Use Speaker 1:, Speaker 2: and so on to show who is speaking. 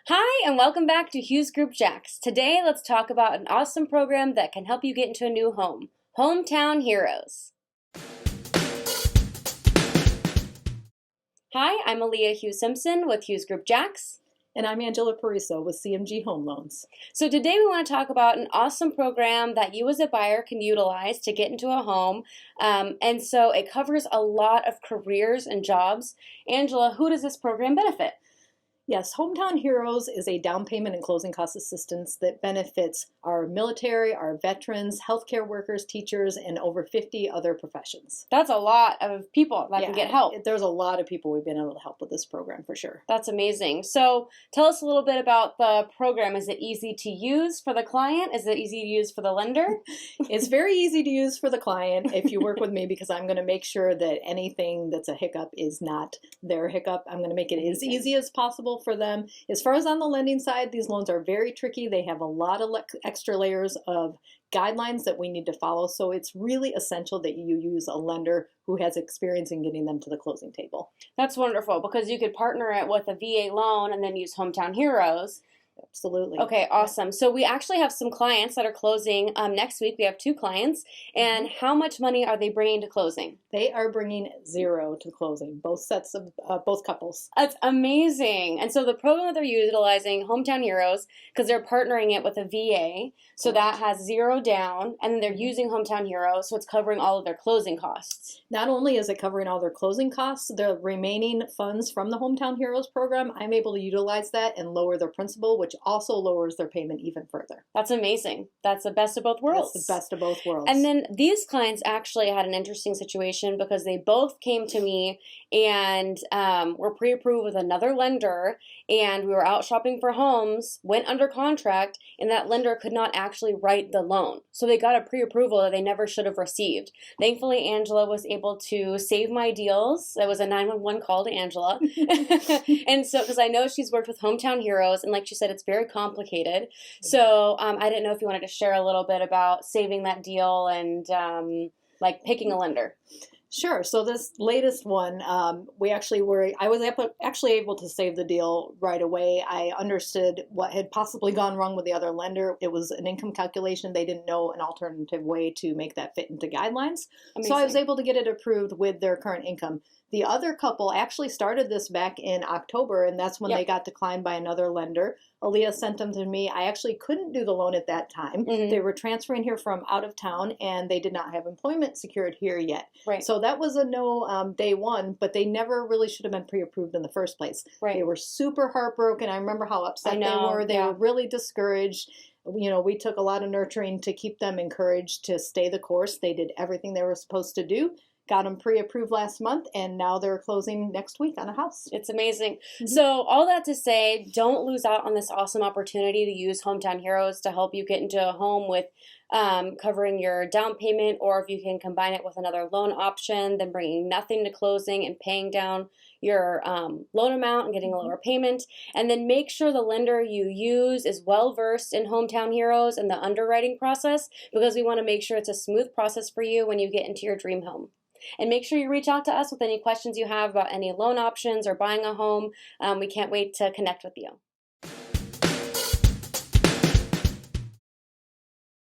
Speaker 1: Hi, and welcome back to Hughes Group Jax. Today, let's talk about an awesome program that can help you get into a new home, Hometown Heroes. Hi, I'm Alia Simpson with Hughes Group Jax.
Speaker 2: And I'm Angela Pariso with CMG Home Loans.
Speaker 1: So today we want to talk about an awesome program that you as a buyer can utilize to get into a home. And so it covers a lot of careers and jobs. Angela, who does this program benefit?
Speaker 2: Yes, Hometown Heroes is a down payment and closing cost assistance that benefits our military, our veterans, healthcare workers, teachers, and over 50 other professions.
Speaker 1: That's a lot of people that can get help.
Speaker 2: There's a lot of people we've been able to help with this program for sure.
Speaker 1: That's amazing. So tell us a little bit about the program. Is it easy to use for the client? Is it easy to use for the lender?
Speaker 2: It's very easy to use for the client if you work with me, because I'm going to make sure that anything that's a hiccup is not their hiccup. I'm going to make it as easy as possible for them. As far as on the lending side, these loans are very tricky. They have a lot of extra layers of guidelines that we need to follow. So it's really essential that you use a lender who has experience in getting them to the closing table.
Speaker 1: That's wonderful, because you could partner it with a VA loan and then use Hometown Heroes.
Speaker 2: Absolutely.
Speaker 1: Okay, awesome. So we actually have some clients that are closing next week. We have 2 clients. And how much money are they bringing to closing?
Speaker 2: They are bringing 0 to closing, both sets of both couples.
Speaker 1: That's amazing. And so the program that they're utilizing, Hometown Heroes, because they're partnering it with a VA, so that has 0 down, and then they're using Hometown Heroes, so it's covering all of their closing costs.
Speaker 2: Not only is it covering all their closing costs, the remaining funds from the Hometown Heroes program, I'm able to utilize that and lower their principal, which also lowers their payment even further.
Speaker 1: That's amazing. That's the best of both worlds.
Speaker 2: That's the best of both worlds.
Speaker 1: And then these clients actually had an interesting situation because they both came to me and were pre-approved with another lender, and we were out shopping for homes, went under contract, and that lender could not actually write the loan. So they got a pre-approval that they never should have received. Thankfully, Angela was able to save my deals. That was a 911 call to Angela. And so, because I know she's worked with Hometown Heroes, and like she said, it's very complicated. So I didn't know if you wanted to share a little bit about saving that deal and like picking a lender.
Speaker 2: Sure. So this latest one, I was actually able to save the deal right away. I understood what had possibly gone wrong with the other lender. It was an income calculation. They didn't know an alternative way to make that fit into guidelines.
Speaker 1: Amazing.
Speaker 2: So I was able to get it approved with their current income. The other couple actually started this back in October, and that's when they got declined by another lender. Alia sent them to me. I actually couldn't do the loan at that time. They were transferring here from out of town, and they did not have employment secured here yet.
Speaker 1: Right.
Speaker 2: So that was a no day one, but they never really should have been pre-approved in the first place.
Speaker 1: Right.
Speaker 2: They were super heartbroken. I remember how upset they were. They were really discouraged. You know, we took a lot of nurturing to keep them encouraged to stay the course. They did everything they were supposed to do. Got them pre-approved last month, and now they're closing next week on a house.
Speaker 1: It's amazing. So all that to say, don't lose out on this awesome opportunity to use Hometown Heroes to help you get into a home with covering your down payment, or if you can combine it with another loan option, then bringing nothing to closing and paying down your loan amount and getting a lower payment. And then make sure the lender you use is well versed in Hometown Heroes and the underwriting process, because we want to make sure it's a smooth process for you when you get into your dream home. And make sure you reach out to us with any questions you have about any loan options or buying a home. We can't wait to connect with you.